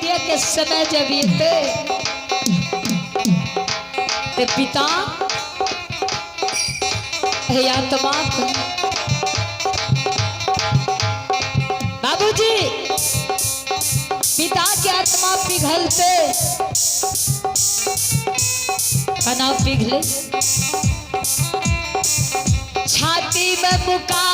तृतीया के समय जब ये थे ते पिता हे आत्मा बाबूजी पिता के आत्मा पिघलते खाना पिघले छाती में मुका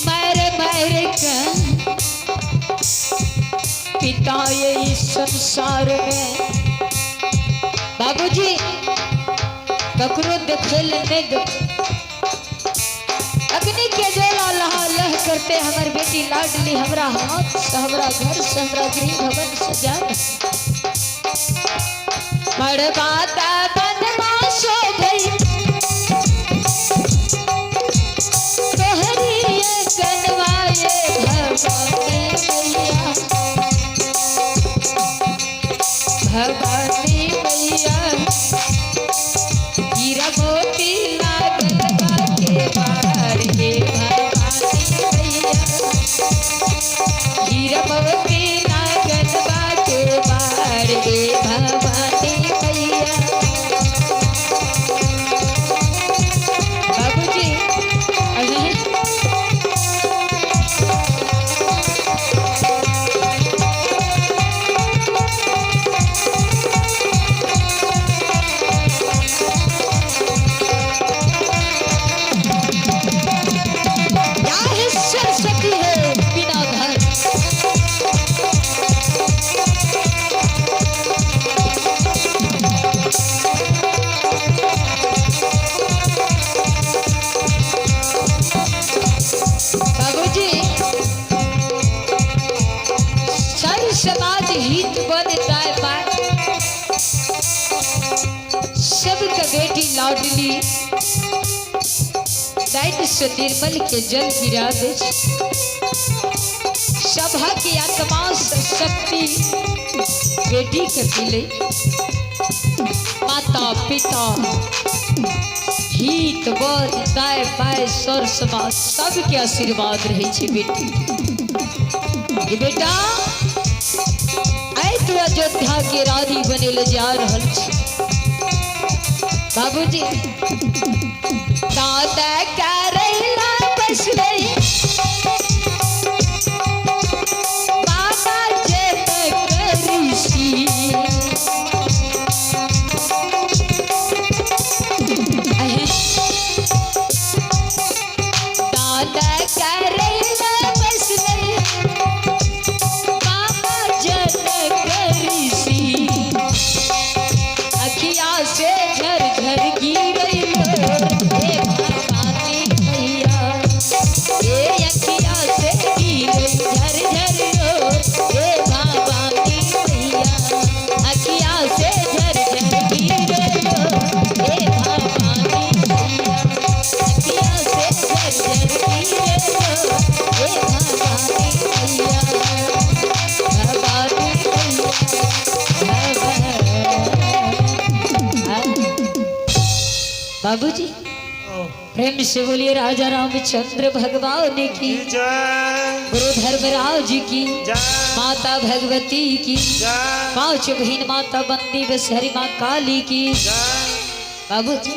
मेरे मेरे पिता ये इस संसार में बाबूजी ककरो देखे लेने दो अग्नि के जला लहा लह करते हमार बेटी लाडली हमरा हाथ से हमरा घर से हमरा गृह भवन सजा मड़बाता बनवासो भई तोहरी ये गनवाए भगवानी मैया भगवानी मैया हीरा मोती लागल बाके बाहर के भगवानी मैया हीरा मोती लागल बाके बाहर के भगवानी मैया बाबूजी समाज हित बन जाए सबका बेटी लाडली दैत से निर्मल के जल गिरा दे सभा की आत्मा शक्ति बेटी के मिले माता पिता हित बन दाय बाय सर समाज सबके आशीर्वाद रहे छे बेटी ये बेटा तू अयोध्या के रानी बने ले जा रहल छी बाबूजी दादा करैला बसले बाबा जय करिसी दादा करैला बसले अखिया से झर झर गिरई हे भगवानी मैया ये अखिया से गिरई झर झर हे भगवानी मैया अखिया से झर झर गिरई हे भगवानी मैया अखिया से झर झर गिरई हे भगवानी मैया भगवानी बाबूजी प्रेम से बोलिए राजा रामचंद्र भगवान की गुरु धर्मराज की माता भगवती की पांच बहन माता बंदी बसहरी माँ काली की बाबूजी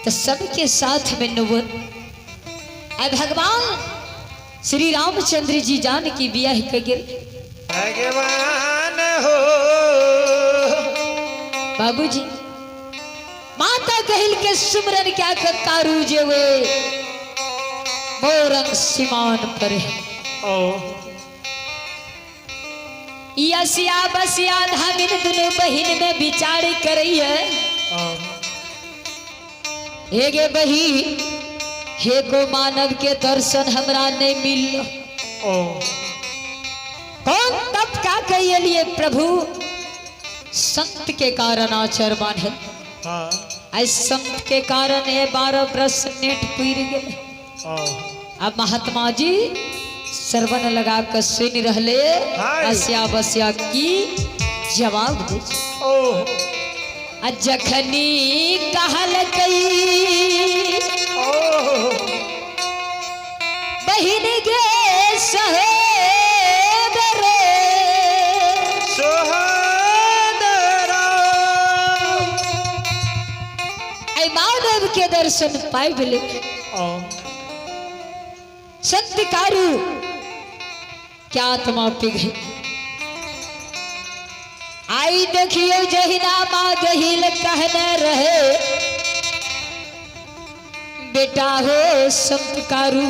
तो सबके साथ में नुबुत भगवान श्री रामचंद्र जी जान की ब्याह के गिर भगवान हो बाबूजी माता कहल के सुमरन क्या करू जेवे मोरंग सीमान पर यसिया बसिया धामिन दुनु बहिन में विचार करई है हे गे बहिन हे को मानव के दर्शन हमरा नहीं मिल कौन तब का कहिए प्रभु संत के कारण आचर बांधे संत के कारण ये 12 बरस नेट पीर गए अब महात्मा जी श्रवण लगा कर सुन रहले असिया बसिया की जवाब दे जखनी कहल कई बहिन गे सहे दर्शन पाए बिले संत कारू क्या आत्मा पिघल आई देखियो जहिना माँ गहिल कहने रहे बेटा हो संत कारू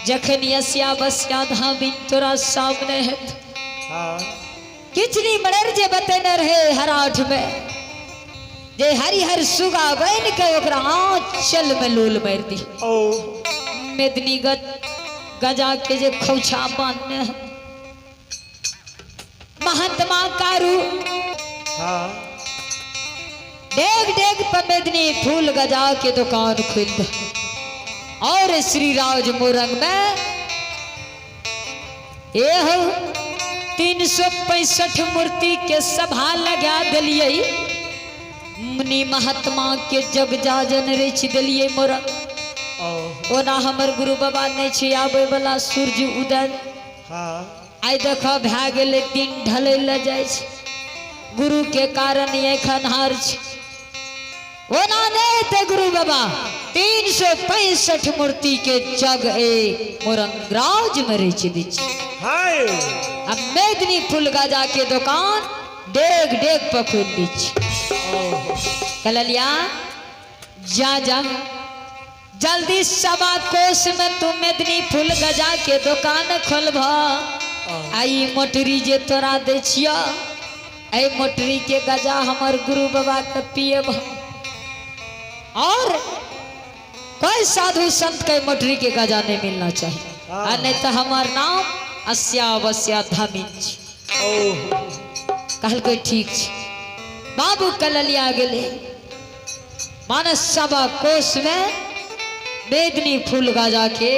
जखन यस्या बस्या धामिन तोरा सामने है किचनी मणर जे बतेने रहे हराठ में जे हरिहर सुगा बन के ओकरा आंचल में लोल मार दी मेदनी गजा के जे खौछा बांधने है महात्मा कारू डेग डेग पर मेदनी फूल गजा के दुकान खुल और श्री राज मोरंग में ये हो 365 मूर्ति के सभा लगा दिलिए मुनि महात्मा के जग जाजन रेच दिलिए मोरंग ओना हमर गुरु बाबा नहीं छे आबे वाला सूर्य उदय आई देख भै गेले दिन ढले ल जाय छे गुरु के कारण ये खनहार छे ओना नहीं ते गुरु बाबा 365 मूर्ति के जग ए मोरंग राज में रेच दी अब मेदनी फूल गजा के दुकान डेग डेग पर खुल दी कललिया जा जा जल्दी सवा कोस में तू मेदनी फूल गजा के दुकान खोलब आई मोटरी जे तोरा दे छिया आई मोटरी के गजा हमर गुरु बाबा के पिएब और कोई साधु संत के मोटरी के गजा नहीं मिलना चाहिए और नहीं तो हमार नाम अस्यावस्या धामिन कहल कोई ठीक बाबू कललिया गेले मानस सभा कोष में बेदनी फूल गजा के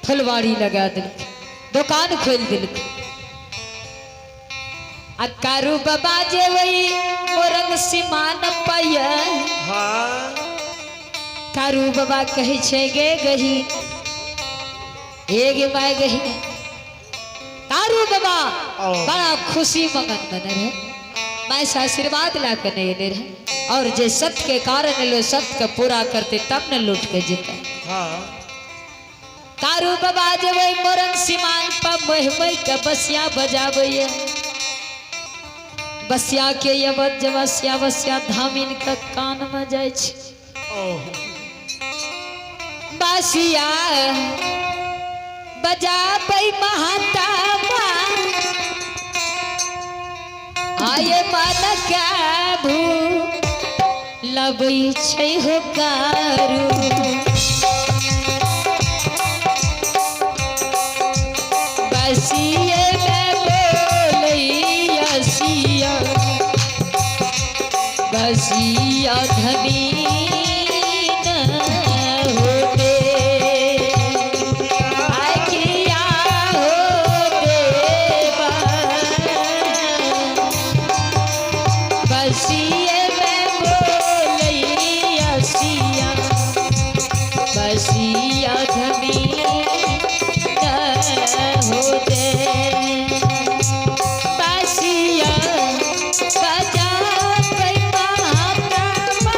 फुलवाड़ी लगा दिल दुकान खोल दिल अकारू बाबा जे वही मोरंग सीमान पाइया कारू बाबा कहे छे गे गही एक माय गही कारू बाबा बड़ा खुशी मगन बने रहे मैं से आशीर्वाद ला के नहीं दे रहे और जे सत्य के कारण लो सत्य का पूरा करते तब न लौट के जीते कारू बाबा जे वही मोरंग सीमान पर मह के बसिया बजाबे बसिया के यवत जवसिया बसिया धामिन का कान में जाय छे बसिया बजा पई महात्मा आये मन का भू लबई छै हो कारू बसिए में बोलैया सिया बसिया धनी बसिया धनी होते बसिया बजा पई महात्मा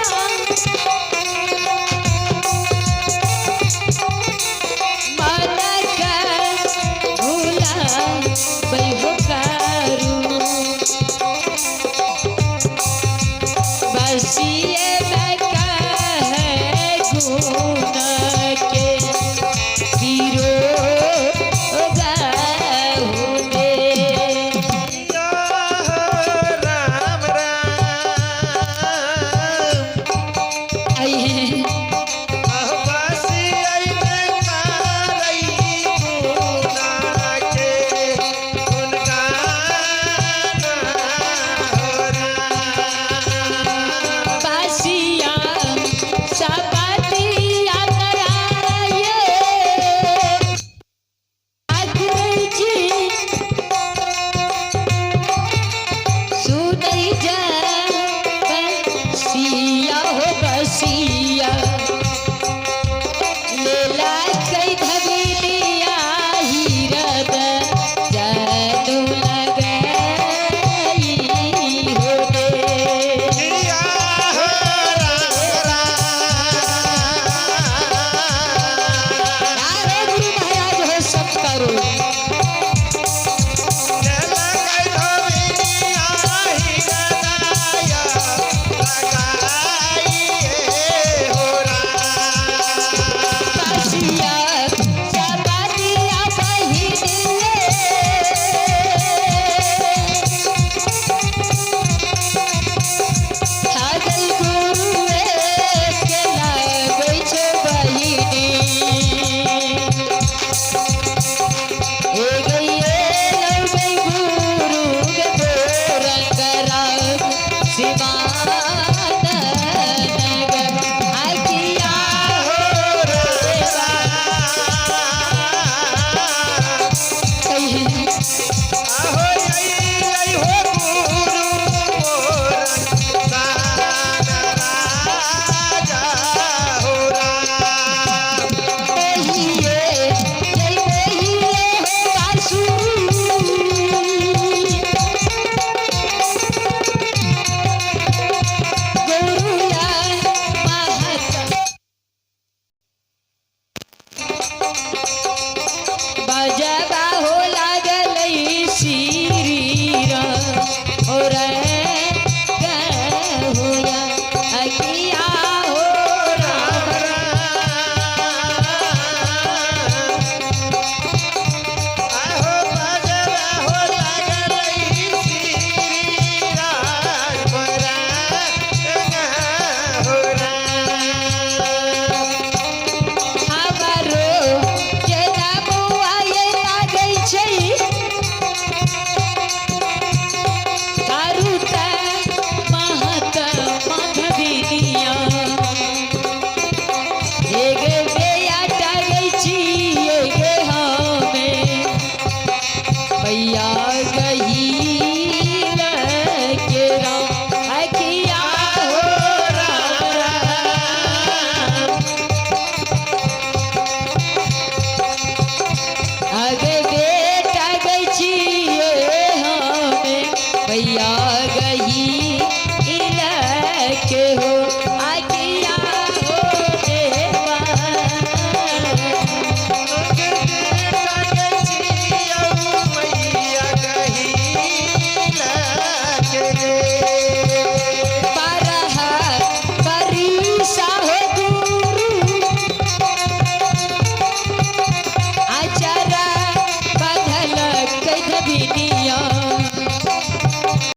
योगिनी